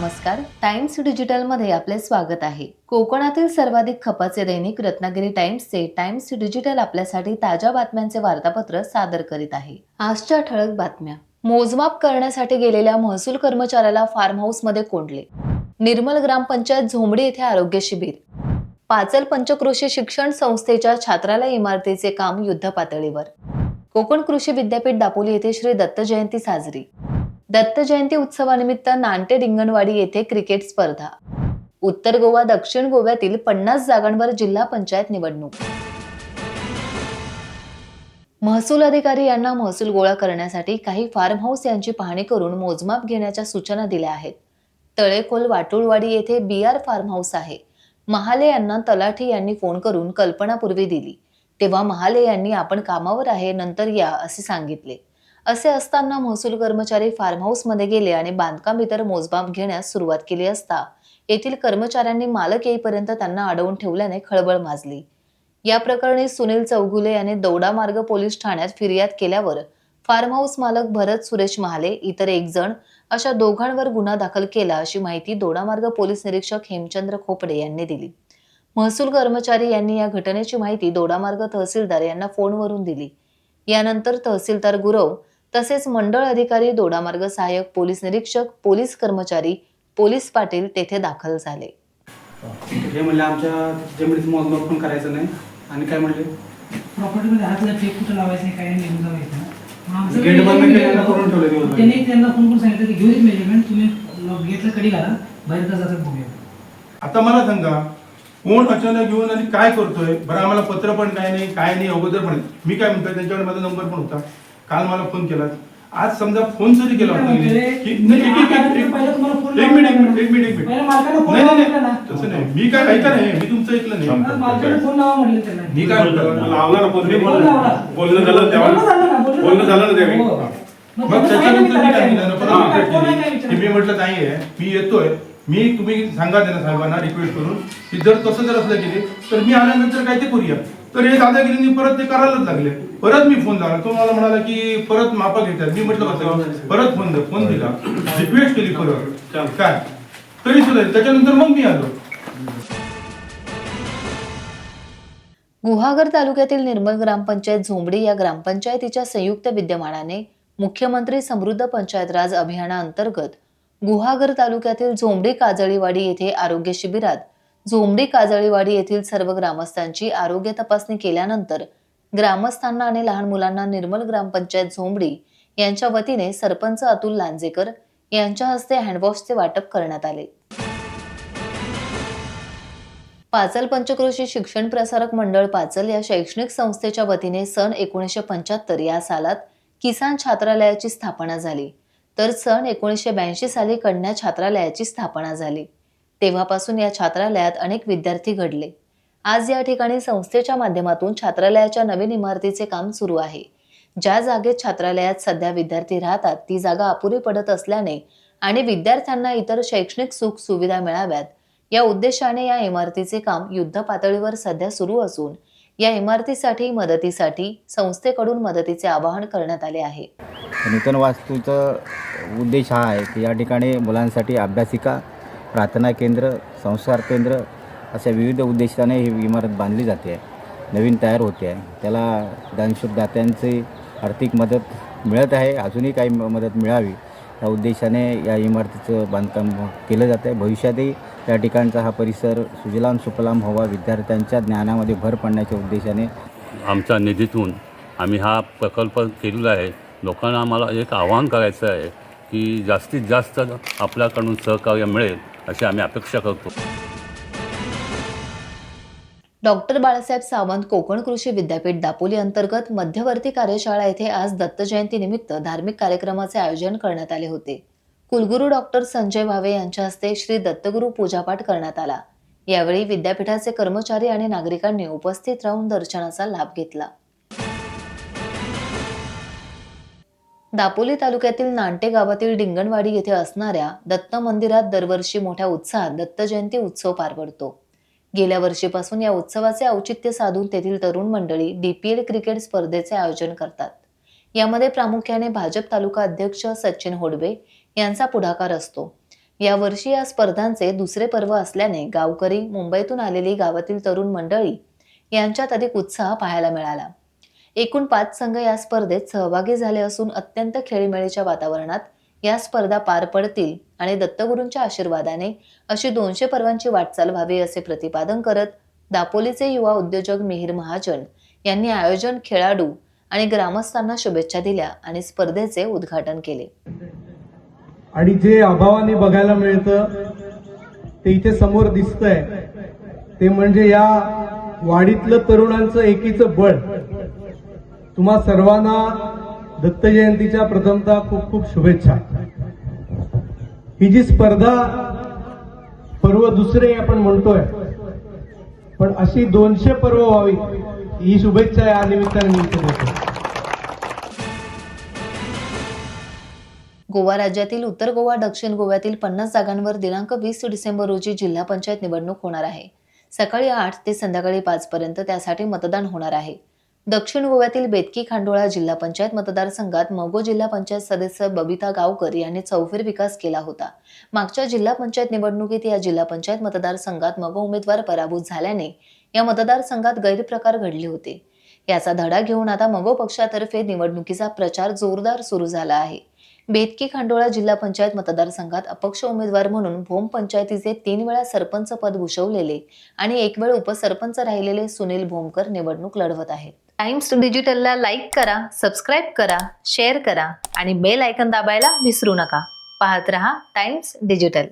नमस्कार. टाइम्स डिजिटलमध्ये आपले स्वागत आहे. कोकणातील सर्वाधिक खपाचे दैनिक रत्नागिरी टाइम्सचे टाइम्स डिजिटल आपल्यासाठी ताज्या बातम्यांचे वार्तापत्र सादर करीत आहे. आजच्या ठळक बातम्या. मोजमाप करण्यासाठी गेलेल्या महसूल कर्मचाऱ्याला फार्म हाऊसमध्ये कोंडले. निर्मल ग्रामपंचायत झोंबडी येथे आरोग्य शिबिर. पाचल पंचक्रोशी शिक्षण संस्थेच्या छात्रालय इमारतीचे काम युद्धपातळीवर. कोकण कृषी विद्यापीठ दापोली येथे श्री दत्त जयंती साजरी. दत्त जयंती उत्सवानिमित्त नांटे डिंगणवाडी येथे क्रिकेट स्पर्धा. उत्तर गोवा दक्षिण गोव्यातील 50 जागांवर जिल्हा पंचायत निवडणूक. महसूल अधिकारी यांना महसूल गोळा करण्यासाठी काही फार्म हाऊस यांची पाहणी करून मोजमाप घेण्याच्या सूचना दिल्या आहेत. तळेखोल वाटुळवाडी येथे BR फार्म हाऊस आहे. महाले यांना तलाठी यांनी फोन करून कल्पनापूर्वी दिली. तेव्हा महाले यांनी आपण कामावर आहे, नंतर या असे सांगितले. असे असताना महसूल कर्मचारी फार्म हाऊसमध्ये गेले आणि बांधकाम इतर मोजमाप घेण्यास सुरुवात केली असता येथील कर्मचाऱ्यांनी मालक येईपर्यंत त्यांना अडवून ठेवल्याने खळबळ माजली. या प्रकरणी सुनील चौगुले याने दौडामार्ग पोलीस ठाण्यात फिर्याद केल्यावर फार्म हाऊस मालक भरत सुरेश महाले इतर एक जण अशा दोघांवर गुन्हा दाखल केला, अशी माहिती दौडामार्ग पोलीस निरीक्षक हेमचंद्र खोपडे यांनी दिली. महसूल कर्मचारी यांनी या घटनेची माहिती दौडामार्ग तहसीलदार यांना फोनवरून दिली. यानंतर तहसीलदार गुरव तसेच मंडळ अधिकारी, दौडामार्ग सहाय्यक पोलीस निरीक्षक, पोलीस कर्मचारी, पोलीस पाटील तेथे दाखल झाले. हे म्हणले आमच्या जमिनीचं मोजमाप पण करायचं नाही. आणि काय म्हणले, प्रॉपर्टीमध्ये हातला चेक कुठं लावायचं नाही, काय निघून जावायचं. गेट बंद केल्यानं करून ठेवलं दिवसभर. त्यांनी त्यांना फोन करून सांगितलं की घेऊन मेजरमेंट, तुम्ही गेटला कडी घाला, बाहेर का जातात बघूया. आता मला सांगा, कोण अचानक घेऊन आणि काय करतोय? बरं, आम्हाला पत्र पण काय नाही अगोदर पण. मी काय म्हणतोय, त्यांच्याकडे माझा नंबर पण होता. काल मला फोन केला. आज समजा फोन जरी केला होता की एक मिनिट तसं नाही. मी काय ऐका नाही, मी तुमचं ऐकलं नाही. फोन लावा म्हटलं त्यांना. मी काय म्हणतो, लावला ना फोन, बोलणं झालं बोलणं झालं ना त्यावेळी. मग त्याच्यानंतर मी काय म्हणलं, मी म्हटलं नाहीये, मी येतोय. तुम्ही सांगा त्यांना साहेबांना रिक्वेस्ट करून की जर तसं जर असलं गेले तर मी आल्यानंतर काय ते करूया. तर हे दादागिरींनी परत ते करायलाच लागले. परत मी फोन लावला, तो मला म्हणाला की परत मापा घेतात. मी म्हटलं कसं, परत फोन दिला, रिक्वेस्ट केली परत काय, तरी सुद्धा त्याच्यानंतर मग मी आलो. गुहागर तालुक्यातील निर्मल ग्रामपंचायत झोंबडी या ग्रामपंचायतीच्या संयुक्त विद्यमानाने मुख्यमंत्री समृद्ध पंचायत राज अभियानाअंतर्गत गुहागर तालुक्यातील झोंबडी काजळीवाडी येथे आरोग्य शिबिरात झोंबडी काजळीवाडी येथील सर्व ग्रामस्थांची आरोग्य तपासणी केल्यानंतर ग्रामस्थांना आणि लहान मुलांना निर्मल ग्रामपंचायत झोंबडी यांच्या वतीने सरपंच अतुल लांजेकर यांच्या हस्ते हँडवॉशचे वाटप करण्यात आले. पाचल पंचक्रोशी शिक्षण प्रसारक मंडळ पाचल या शैक्षणिक संस्थेच्या वतीने सन 1975 या सालात किसान छात्रालयाची स्थापना झाली, तर सन 1982 साली कन्या छात्रालयाची स्थापना झाली. तेव्हापासून या छात्रालयात अनेक विद्यार्थी घडले. आज या ठिकाणी संस्थेच्या माध्यमातून छात्रालयाच्या नवीन इमारतीचे काम सुरू आहे. ज्या जागेत छात्रालयात सध्या विद्यार्थी राहतात ती जागा अपुरी पडत असल्याने आणि विद्यार्थ्यांना इतर शैक्षणिक सुख सुविधा मिळाव्यात या उद्देशाने या इमारतीचे काम युद्ध पातळीवर सध्या सुरू असून या इमारतीसाठी मदतीसाठी संस्थेकडून मदतीचे आवाहन करण्यात आले आहे. नूतन वास्तूचा उद्देश हा आहे की या ठिकाणी मुलांसाठी अभ्यासिका, प्रार्थना केंद्र, संस्कार केंद्र अशा विविध उद्देशाने ही इमारत बांधली जाते आहे, नवीन तयार होते आहे. त्याला दानशूरदात्यांची आर्थिक मदत मिळत आहे, अजूनही काही मदत मिळावी या उद्देशाने या इमारतीचं बांधकाम केलं जातं आहे. भविष्यातही या ठिकाणचा हा परिसर सुजलाम सुफलाम व्हावा, विद्यार्थ्यांच्या ज्ञानामध्ये भर पडण्याच्या उद्देशाने आमच्या निधीतून आम्ही हा प्रकल्प केलेला आहे. लोकांना आम्हाला एक आवाहन करायचं आहे की जास्तीत जास्त आपल्याकडून सहकार्य मिळेल अशी आम्ही अपेक्षा करतो. डॉक्टर बाळासाहेब सावंत कोकण कृषी विद्यापीठ दापोली अंतर्गत मध्यवर्ती कार्यशाळा येथे आज दत्त जयंती निमित्त धार्मिक कार्यक्रमाचे आयोजन करण्यात आले होते. कुलगुरू डॉक्टर संजय भावे यांच्या हस्ते श्री दत्तगुरू पूजापाठ करण्यात आला. यावेळी विद्यापीठाचे कर्मचारी आणि नागरिकांनी उपस्थित राहून दर्शनाचा लाभ घेतला. दापोली तालुक्यातील नांटे गावातील डिंगणवाडी येथे असणाऱ्या दत्त मंदिरात दरवर्षी मोठ्या उत्साहात दत्त जयंती उत्सव पार पडतो. गेल्या वर्षीपासून या उत्सवाचे औचित्य साधून तेथील तरुण मंडळी DPL क्रिकेट स्पर्धेचे आयोजन करतात. यामध्ये प्रामुख्याने भाजप तालुका अध्यक्ष सचिन होडबे यांचा पुढाकार असतो. यावर्षी या स्पर्धांचे दुसरे पर्व असल्याने गावकरी, मुंबईतून आलेली गावातील तरुण मंडळी यांच्यात अधिक उत्साह पाहायला मिळाला. एकूण 5 संघ या स्पर्धेत सहभागी झाले असून अत्यंत खेळीमेळीच्या वातावरणात या स्पर्धा पार पडतील आणि दत्तगुरूंच्या आशीर्वादाने अशी 200 पर्वांची वाटचाल व्हावी असे प्रतिपादन करत दापोलीचे युवा उद्योजक मिहिर महाजन यांनी आयोजन, खेळाडू आणि ग्रामस्थांना शुभेच्छा दिल्या आणि स्पर्धेचे उद्घाटन केले. आणि जे अभावाने बघायला मिळतं ते इथे समोर दिसतंय ते म्हणजे या वाडीतलं तरुणांचं एकीचं बळ. तुम्हा सर्वांना दत्त जयंतीच्या प्रथमतः खूप खूप शुभेच्छा. ही जी स्पर्धा पर्व दुसरे आपण म्हणतोय, पण अशी 200 पर्व व्हावी ही शुभेच्छा या निमित्ताने मी इथे देतो. गोवा राज्यातील उत्तर गोवा, दक्षिण गोव्यातील 50 जागांवर दिनांक 20 डिसेंबर रोजी जिल्हा पंचायत निवडणूक होणार आहे. सकाळी 8 ते संध्याकाळी 5 पर्यंत त्यासाठी मतदान होणार आहे. दक्षिण गोव्यातील बेतकी खांडोळा जिल्हा पंचायत मतदारसंघात मगो जिल्हा पंचायत सदस्य बबिता गावकर यांनी चौफेर विकास केला होता. मागच्या जिल्हा पंचायत निवडणुकीत या जिल्हा पंचायत मतदारसंघात मगो उमेदवार पराभूत झाल्याने या मतदारसंघात गैरप्रकार घडले होते. याचा धडा घेऊन आता मगो पक्षातर्फे निवडणुकीचा प्रचार जोरदार सुरू झाला आहे. बेतकी खांडोळा जिल्हा पंचायत मतदारसंघात अपक्ष उमेदवार म्हणून भोम पंचायतीचे 3 वेळा सरपंच पद भूषवलेले आणि 1 वेळ उपसरपंच राहिलेले सुनील भोमकर निवडणूक लढवत आहेत. टाइम्स डिजिटलला लाईक करा, सबस्क्राईब करा, शेअर करा आणि बेल आयकॉन दाबायला विसरू नका. पाहत रहा टाइम्स डिजिटल.